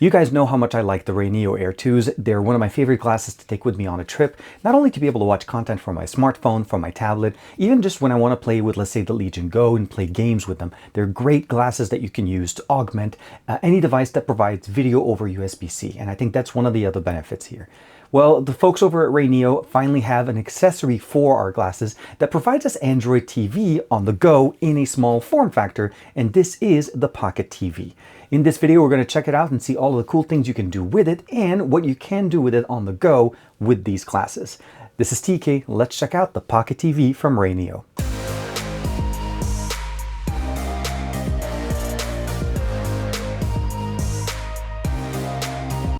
You guys know how much I like the RayNeo Air 2s. They're one of my favorite glasses to take with me on a trip, not only to be able to watch content from my smartphone, from my tablet, even just when I want to play with, let's say, the Legion Go and play games with them. They're great glasses that you can use to augment any device that provides video over USB-C, and I think that's one of the other benefits here. Well, the folks over at RayNeo finally have an accessory for our glasses that provides us Android TV on the go in a small form factor, and this is the Pocket TV. In this video, we're going to check it out and see all of the cool things you can do with it and what you can do with it on the go with these glasses. This is TK. Let's check out the Pocket TV from RayNeo.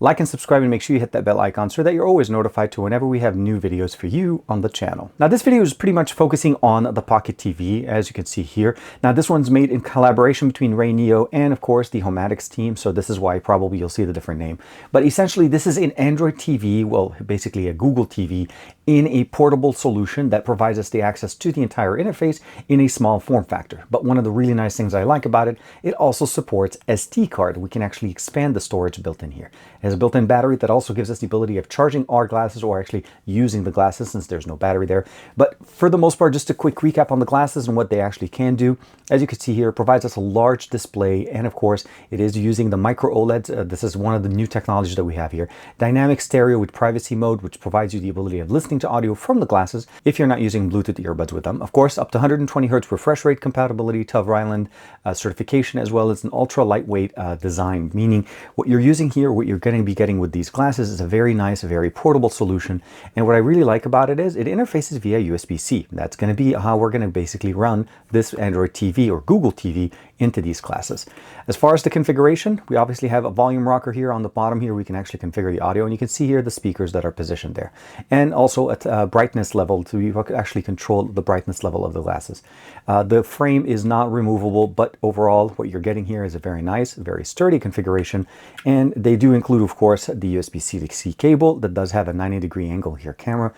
Like and subscribe and make sure you hit that bell icon so that you're always notified to whenever we have new videos for you on the channel. Now this video is pretty much focusing on the Pocket TV, as you can see here. Now this one's made in collaboration between RayNeo and of course the Homatics team, so this is why probably you'll see the different name. But essentially this is an Android TV, well basically a Google TV, in a portable solution that provides us the access to the entire interface in a small form factor. But one of the really nice things I like about it, it also supports SD card. We can actually expand the storage built in here. It has a built-in battery that also gives us the ability of charging our glasses or actually using the glasses since there's no battery there. But for the most part, just a quick recap on the glasses and what they actually can do. As you can see here, it provides us a large display, and of course it is using the micro OLEDs. This is one of the new technologies that we have here. Dynamic stereo with privacy mode, which provides you the ability of listening to audio from the glasses if you're not using Bluetooth earbuds with them. Of course, up to 120 Hertz refresh rate compatibility, Tove Island certification, as well as an ultra lightweight design, meaning what you're using here, what you're going to be getting with these glasses is a very nice, very portable solution. And what I really like about it is it interfaces via USB-C. That's going to be how we're going to basically run this Android TV or Google TV into these glasses. As far as the configuration, we obviously have a volume rocker here on the bottom here. We can actually configure the audio, and you can see here the speakers that are positioned there. And also at brightness level to actually control the brightness level of the glasses. The frame is not removable, but overall what you're getting here is a very nice, very sturdy configuration. And they do include, of course, the USB-C to C cable that does have a 90-degree angle here camera,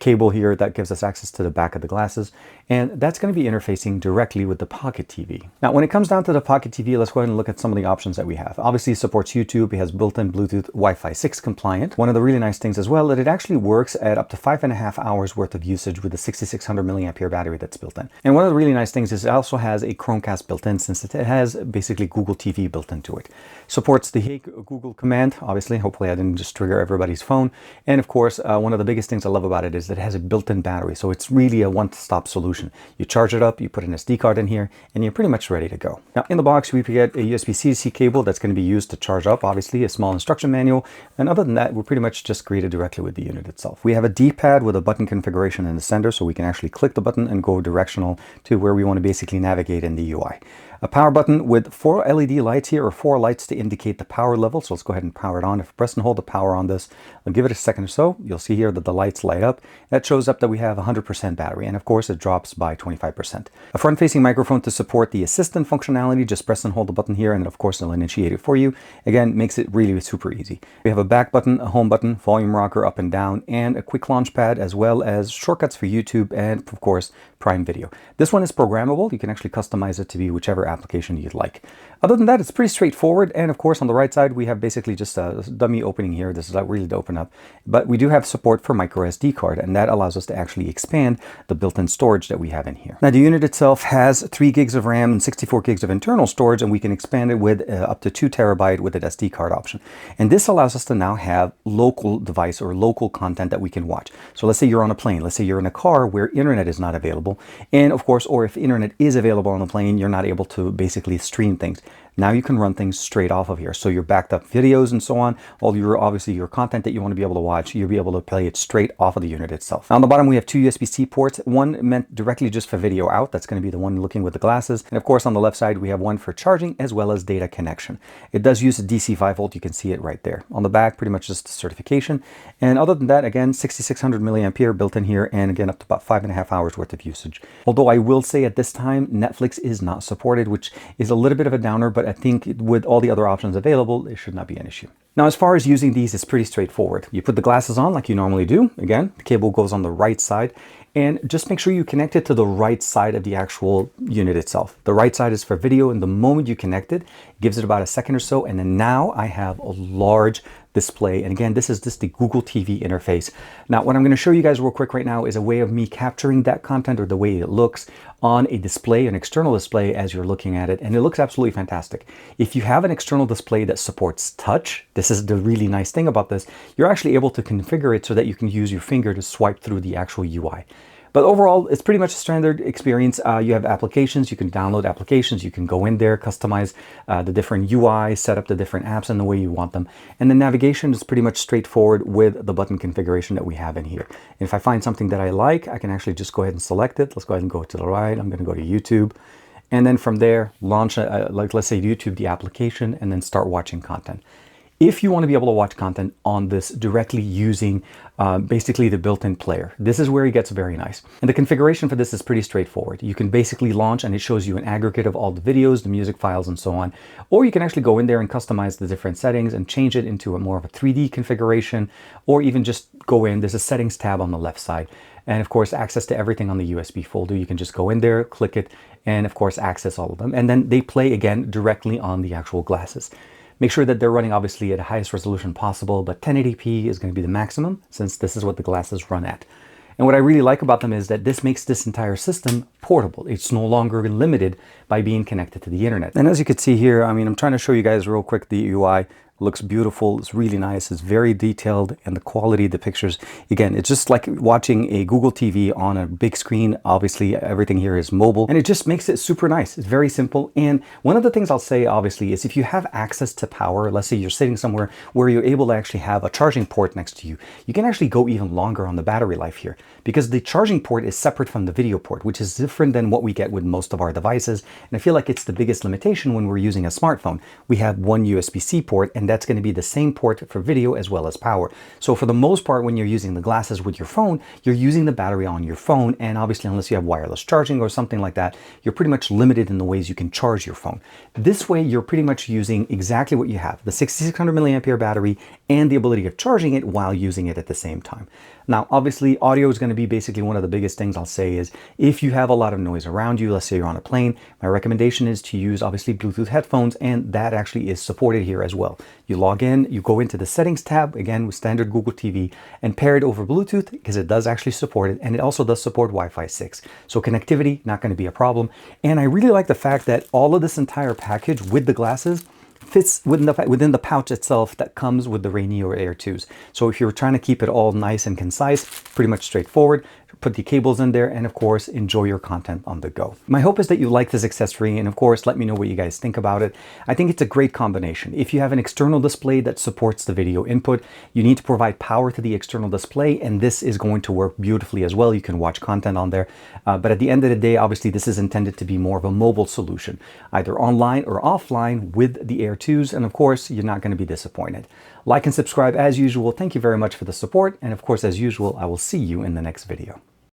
cable here that gives us access to the back of the glasses. And that's going to be interfacing directly with the Pocket TV. Now, when it comes down to the Pocket TV, let's go ahead and look at some of the options that we have. Obviously, it supports YouTube. It has built-in Bluetooth Wi-Fi 6 compliant. One of the really nice things as well, that it actually works at up to 5.5 hours worth of usage with the 6600 milliampere battery that's built in. And one of the really nice things is it also has a Chromecast built in, since it has basically Google TV built into it. Supports the Hey Google command, obviously. Hopefully I didn't just trigger everybody's phone. And of course, one of the biggest things I love about it is that it has a built-in battery. So it's really a one-stop solution. You charge it up, you put an SD card in here, and you're pretty much ready to go. Now in the box, we get a USB-C to C cable that's going to be used to charge up, obviously, a small instruction manual. And other than that, we're pretty much just greeted directly with the unit itself. We have a D-pad with a button configuration in the center, so we can actually click the button and go directional to where we want to basically navigate in the UI. A power button with 4 LED lights here, or 4 lights to indicate the power level. So let's go ahead and power it on. If I press and hold the power on this, I'll give it a second or so. You'll see here that the lights light up. That shows up that we have 100% battery, and of course it drops by 25%. A front-facing microphone to support the assistant functionality. Just press and hold the button here, and of course it'll initiate it for you. Again, makes it really super easy. We have a back button, a home button, volume rocker up and down, and a quick launch pad, as well as shortcuts for YouTube and of course Prime Video. This one is programmable. You can actually customize it to be whichever application you'd like. Other than that, it's pretty straightforward. And of course, on the right side, we have basically just a dummy opening here. This is not really to open up, but we do have support for micro SD card, and that allows us to actually expand the built-in storage that we have in here. Now, the unit itself has 3 gigs of RAM and 64 gigs of internal storage, and we can expand it with up to 2 terabyte with an SD card option. And this allows us to now have local device or local content that we can watch. So let's say you're on a plane, let's say you're in a car where internet is not available. And of course, or if internet is available on the plane, you're not able to basically stream things. Now you can run things straight off of here. So your backed up videos and so on, all your obviously your content that you want to be able to watch, you'll be able to play it straight off of the unit itself. Now on the bottom, we have 2 USB-C ports, one meant directly just for video out. That's going to be the one looking with the glasses. And of course, on the left side, we have one for charging as well as data connection. It does use a DC 5 volt. You can see it right there. On the back, pretty much just certification. And other than that, again, 6600 milliampere built in here, and again, up to about 5.5 hours worth of usage. Although I will say at this time, Netflix is not supported, which is a little bit of a downer, but but I think with all the other options available, it should not be an issue. Now, as far as using these, it's pretty straightforward. You put the glasses on like you normally do. Again, the cable goes on the right side, and just make sure you connect it to the right side of the actual unit itself. The right side is for video, and the moment you connect it, it gives it about a second or so, and then now I have a large display. And again, this is just the Google TV interface. Now, what I'm going to show you guys real quick right now is a way of me capturing that content, or the way it looks on a display, an external display, as you're looking at it, and it looks absolutely fantastic. If you have an external display that supports touch, this is the really nice thing about this, you're actually able to configure it so that you can use your finger to swipe through the actual UI. But overall, it's pretty much a standard experience. You have applications, you can download applications, you can go in there, customize the different UI, set up the different apps in the way you want them. And the navigation is pretty much straightforward with the button configuration that we have in here. And if I find something that I like, I can actually just go ahead and select it. Let's go ahead and go to the right. I'm going to go to YouTube. And then from there, launch, like let's say YouTube, the application, and then start watching content. If you want to be able to watch content on this directly using basically the built-in player, this is where it gets very nice. And the configuration for this is pretty straightforward. You can basically launch and it shows you an aggregate of all the videos, the music files, and so on. Or you can actually go in there and customize the different settings and change it into a more of a 3D configuration, or even just go in, there's a settings tab on the left side. And of course, access to everything on the USB folder. You can just go in there, click it, and of course, access all of them. And then they play again directly on the actual glasses. Make sure that they're running obviously at the highest resolution possible, but 1080p is going to be the maximum since this is what the glasses run at. And what I really like about them is that this makes this entire system portable. It's no longer limited by being connected to the internet. And as you can see here, I mean, I'm trying to show you guys real quick the UI. Looks beautiful, it's really nice, it's very detailed, and the quality of the pictures, again, it's just like watching a Google TV on a big screen. Obviously everything here is mobile, and it just makes it super nice. It's very simple. And one of the things I'll say obviously is if you have access to power, let's say you're sitting somewhere where you're able to actually have a charging port next to you, you can actually go even longer on the battery life here, because the charging port is separate from the video port, which is different than what we get with most of our devices. And I feel like it's the biggest limitation when we're using a smartphone. We have one USB-C port, and that's going to be the same port for video as well as power. So for the most part, when you're using the glasses with your phone, you're using the battery on your phone, and obviously unless you have wireless charging or something like that, you're pretty much limited in the ways you can charge your phone. This way, you're pretty much using exactly what you have, the 6600 milliampere battery and the ability of charging it while using it at the same time. Now, obviously, audio is going to be basically one of the biggest things I'll say is if you have a lot of noise around you, let's say you're on a plane, my recommendation is to use obviously Bluetooth headphones, and that actually is supported here as well. You log in, you go into the settings tab, again with standard Google TV, and pair it over Bluetooth because it does actually support it, and it also does support Wi-Fi 6. So connectivity, not going to be a problem. And I really like the fact that all of this entire package with the glasses fits within the pouch itself that comes with the RayNeo Air 2s. So if you're trying to keep it all nice and concise, pretty much straightforward, put the cables in there, and of course, enjoy your content on the go. My hope is that you like this accessory, and of course, let me know what you guys think about it. I think it's a great combination. If you have an external display that supports the video input, you need to provide power to the external display, and this is going to work beautifully as well. You can watch content on there. But at the end of the day, obviously, this is intended to be more of a mobile solution, either online or offline with the Air 2s, and of course, you're not going to be disappointed. Like and subscribe as usual. Thank you very much for the support, and of course, as usual, I will see you in the next video.